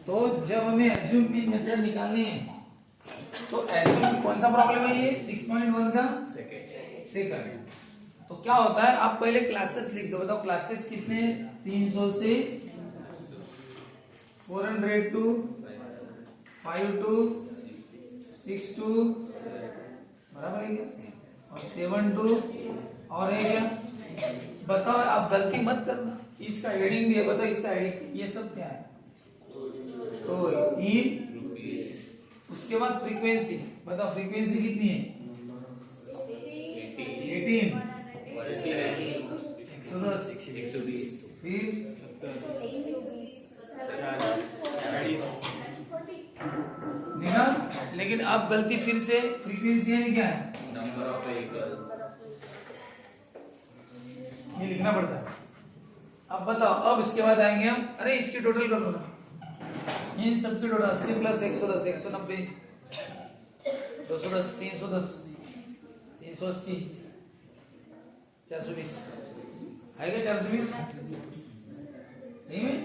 तो जब हमें एज्यूम मीन मेथड निकालनी है तो एज्यूम की कौन सा प्रॉब्लम है ये 6.1 का सेकंड। तो क्या होता है आप पहले क्लासेस लिख दो। बताओ क्लासेस कितने 300 से 400 टू 5 टू 6 टू बराबर है क्या और 7 टू और है क्या। बताओ आप गलती मत करना। इसका हेडिंग भी है बताओ इसका हेडिंग ये सब क्या है तो इन उसके बाद फ्रीक्वेंसी बताओ फ्रीक्वेंसी कितनी है 18 फिर देखा। लेकिन अब गलती फिर से फ्रीक्वेंसी है क्या है ये लिखना पड़ता है। अब बताओ अब इसके बाद आएंगे हम अरे इसकी टोटल कर दो ना इन सबकी टोटल 80 प्लस 110 190 210 310 380 420 आएगा 420 सही में।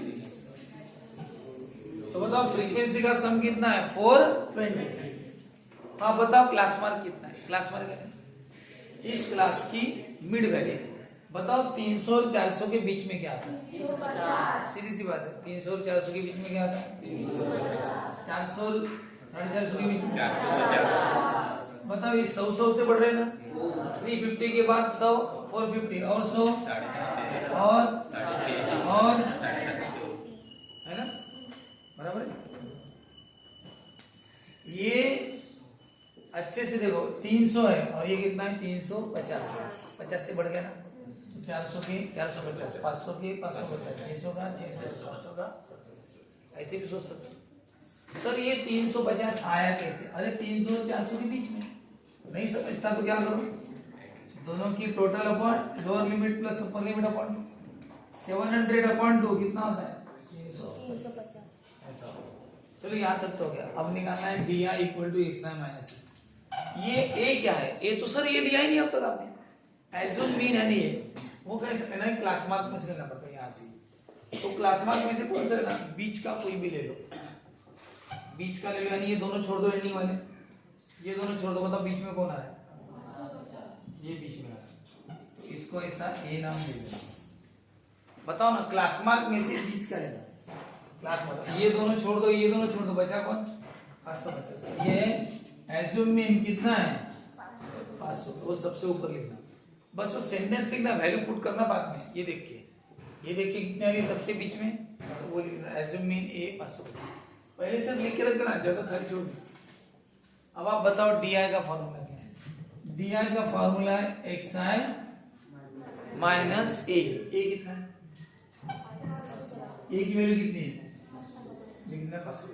तो बताओ फ्रीक्वेंसी का सम कितना है 420। हाँ बताओ क्लास मार्क कितना है। क्लास मार्क कितना है इस क्लास की मिड वैल्यू बताओ 300 और 400 के बीच में क्या आता है सीधी सी बात है 300 और 400 के बीच में क्या आता है 400 450 के बीच में बताओ ये 100 से बढ़ रहे हैं ना 350 के बाद 100 450 और 100 और है ना बराबर है। ये अच्छे से देखो 300 है और ये कितना है 350 50 से बढ़ गया ना 400 के 450 500 के 550 600 का 600 700 का ऐसे भी सोच सकते सर ये 350 आया कैसे। अरे 300 और 400 के बीच में नहीं समझता तो क्या करो दोनों की total upon lower limit plus upper limit upon 700 upon 2 कितना होता है 350 ऐसा। चलो यहाँ तक तो हो गया। अब निकालना है D I equal to X I minus ये ए क्या है ए तो सर ये लिया ही नहीं अब तक आपने एज्यूम मीन है नहीं ये वो कैसे लेना है क्लास मार्क में से लेना पड़ता है यहाँ से। तो क्लास मार्क में से कौन सा लेना बीच का कोई भी ले लो बीच का ले लो यानी ये दोनों छोड़ दो एंडिंग वाले ये दोनों छोड़ दो बताओ बीच में कौन आ रहा है ये बीच में आ रहा है तो इसको ऐसा ए नाम दे देना। बताओ ना क्लास मार्क में से बीच का लेना क्लास मार्क ये दोनों छोड़ दो बचा कौन 550 ये एज्यूम मीन कितना है 500 वो सबसे ऊपर लिखना बस वो सेंटेंस लिखना वैल्यू पुट करना बाद में ये देखिए कितने आ रही है सबसे बीच में वो लिखना एज्यूम मीन ए 550 पहले से लिख के रख देना जगह खाली छोड़। अब आप बताओ डी आई का फॉर्मूला क्या है डी आई का फॉर्मूला है एक्स आई माइनस ए कितना है ए की वैल्यू कितनी है लिखना 500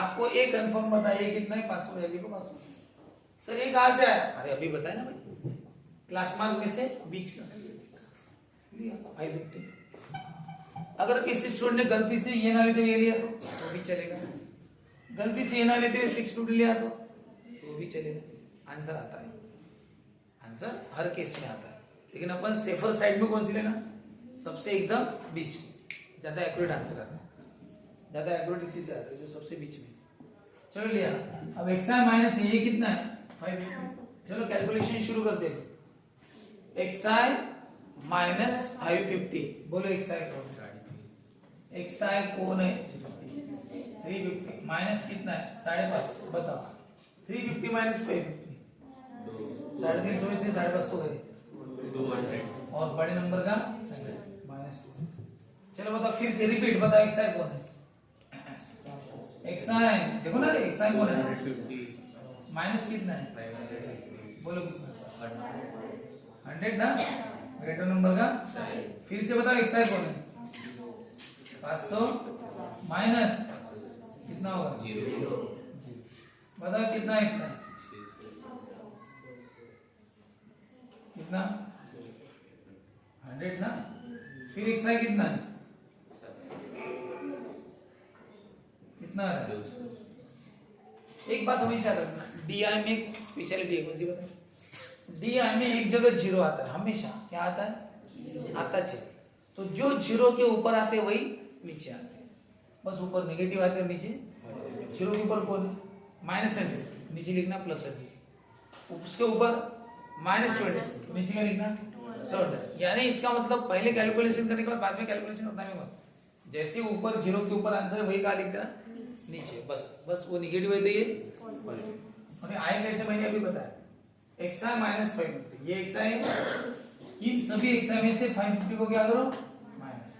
आपको ए कंफर्म बताइए कितना है 500 लिखो 500 सर ये कहां से आया अरे अभी बताया ना भाई क्लास मार्क में से बीच का लिया 550। अगर किसी स्टूडेंट ने गलती से ये ना लेते हुए लिया तो भी चलेगा गलती से ये ना लेते हुए 6 लिया तो भी चलेगा आंसर आता है आंसर हर केस में आता है लेकिन अपन सेफर साइड में कौन सी लेना सबसे एकदम बीच ज्यादा एक्यूरेट आंसर आता है ज्यादा एक्यूरेट इसी से आता है जो सबसे बीच में। चलो लिया अब एक्स आई माइनस ये कितना है 550 चलो कैलकुलेशन शुरू करते हैं एक्स आई माइनस 550 बोलो एक्स आई कौन एक्स आई कौन है 350 माइनस कितना है 550 बताओ 350 माइनस 550 350 में से 550 गए और बड़े नंबर का माइनस 2 चलो बताओ फिर से रिपीट बताओ एक्स आई कौन है एक्स आई देखो ना एक्स आई कौन है माइनस कितना है बोलो 100 ना ग्रेटर नंबर का फिर से बताओ एक्स आई कौन है 500 माइनस कितना होगा 0 बताओ कितना एक्स है कितना 100 ना फिर एक्स आई कितना है कितना है एक बात हमेशा रखना डीआई में एक स्पेशलिटी है कौन सी बताए डीआई में एक जगह 0 आता है हमेशा क्या आता है आता 0 तो जो 0 के ऊपर आते वही नीचे आते हैं बस ऊपर नेगेटिव आते हैं, नीचे जीरो के ऊपर कौन है -100, नीचे लिखना +100, उसके ऊपर -20, नीचे क्या लिखना 200। यानी इसका मतलब पहले कैलकुलेशन करने के बाद में कैलकुलेशन करना है मत, जैसे ऊपर जीरो के ऊपर आंसर है वही कहा लिख देना नीचे, बस वो निगेटिव है तो ये अभी आए कैसे मैंने अभी बताया, xi -550, ये xi है, इन सभी xi में से 550 को क्या करो माइनस,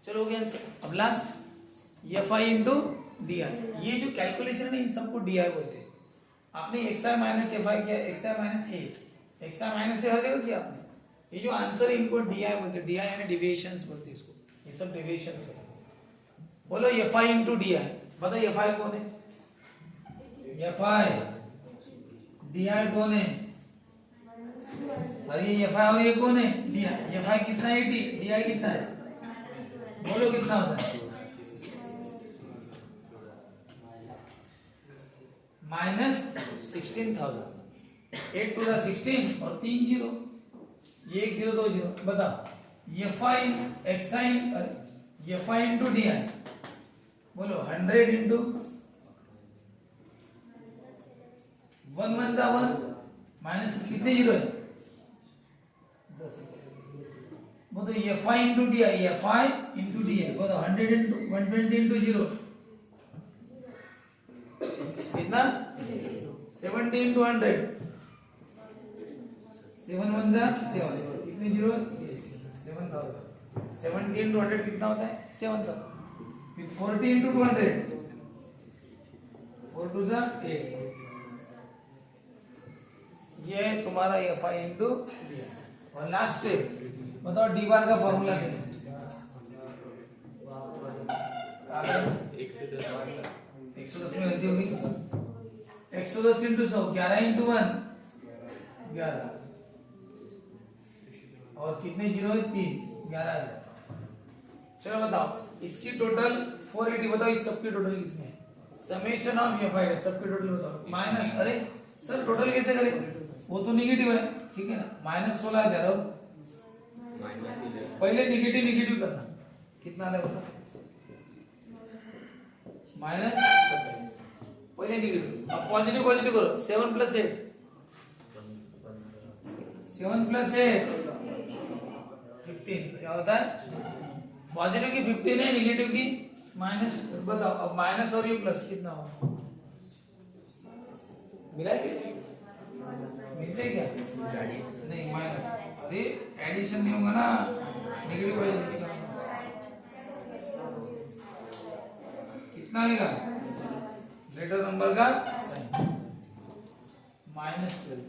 चलो हो गया आंसर। अब last fi into D I, ये जो कैलकुलेशन है इन सबको डी आई बोलते हैं। आपने xi माइनस fi किया, xi minus a, xi minus a हर जगह किया आपने, ये जो आंसर है इनको डी आई बोलते हैं, डी आई यानी डेविएशंस बोलते हैं इसको, ये सब डेविएशंस है। बोलो fi इंटू डी आई, बताओ fi कौन है, fi डी आई कौन है, अरे ये fi और ये कौन है डी आई, ये fi कितना है 80, डी आई कितना है, बोलो कितना होता है -16,000, 8 टू द 16 और 3 जीरो, ये 1 0 2 0, बताओ ये fi इंटू डी आई, बोलो 100 इंटू 1 1 का 1 माइनस कितने जीरो है 10, बोलो ये fi इंटू डी आई, ये fi इंटू डी आई, बोलो 100 इंटू 120 इंटू 0 कितना 70 इंटू 100, 7 1 जा 7, कितने जीरो 7000, 70 इंटू 100 कितना होता है 7000, फिर 40 इंटू 200, 4 2 जा 8, ये है तुम्हारा fi इंटू डी। और लास्ट स्टेप बताओ डी बार का फॉर्मूला क्या है, 110 में गलती होगी, 110 इंटू 100, 11 इंटू 1 11, और कितने जीरो है 3, 11,000। चलो बताओ इसकी टोटल 480, बताओ इस सबकी टोटल कितनी है, समेशन ऑफ fi सबकी टोटल बताओ माइनस, अरे सर टोटल कैसे करें, वो तो नेगेटिव है ठीक है ना, -16,000, पहले नेगेटिव नेगेटिव करना, कितना आया बताओ -17, पहले नेगेटिव, अब पॉजिटिव पॉजिटिव करो, 7 + 8, 7 + 8 15, क्या होता है पॉजिटिव की 15 है, नेगेटिव की माइनस, बताओ अब माइनस और ये प्लस कितना होगा, मिला है मिलते क्या नहीं माइनस, अरे एडिशन नहीं होगा ना, नेगेटिव कितना आएगा ग्रेटर नंबर का -12,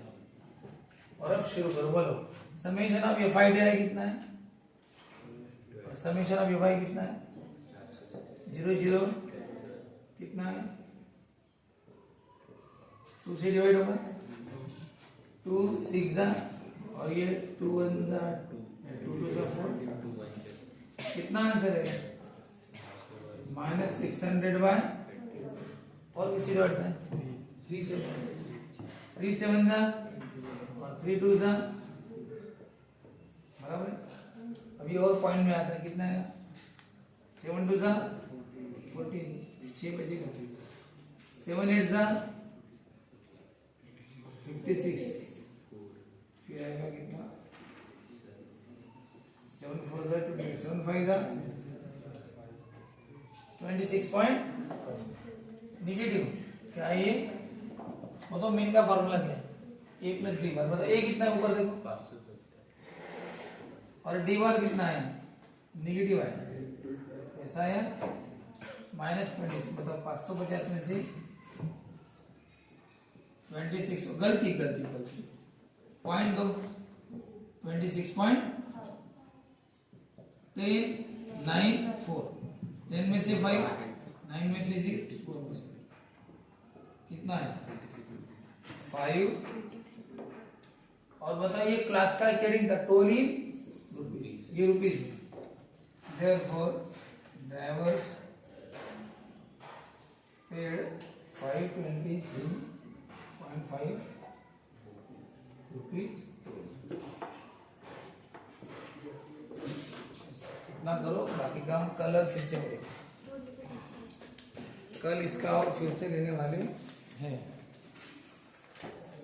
और अब शुरू करो, बोलो summation of fi D I कितना है, समेशन ऑफ fi कितना है 0 0 कितना है 2 से डिवाइड होगा, 2 6 जा, और ये 2 1 जा 2 2 जा 4, कितना आंसर है -600 बाय, और किसी डिवाइड है 3 7 जा, और 3 2 जा, बराबर है। अभी और पॉइंट में आता है, कितना है 7 2 जा 14, 6 बचेगा, 7 8 जा 56, फिर आएगा कितना 7 4 जा 7 5 जा 26.5, निगेटिव क्या है ये, बताओ मेन का फॉर्मूला क्या है, a + d बार, बताओ a कितना है ऊपर देखो, और d बार कितना है निगेटिव है, ऐसा है -26, बताओ 550 में से 26, गलती पॉइंट दो 26.1094, 10 में से 5, 9 में से 6, 4 में से कितना है 5, और बताइए क्लास का अकॉर्डिंग था, टोल इन रुपीज, ये रुपीज में, therefore drivers paid 523.5 रुपीज, इतना करो, बाकी काम कलर फिर से करेंगे। कल इसका और फिर से लेने वाले हैं।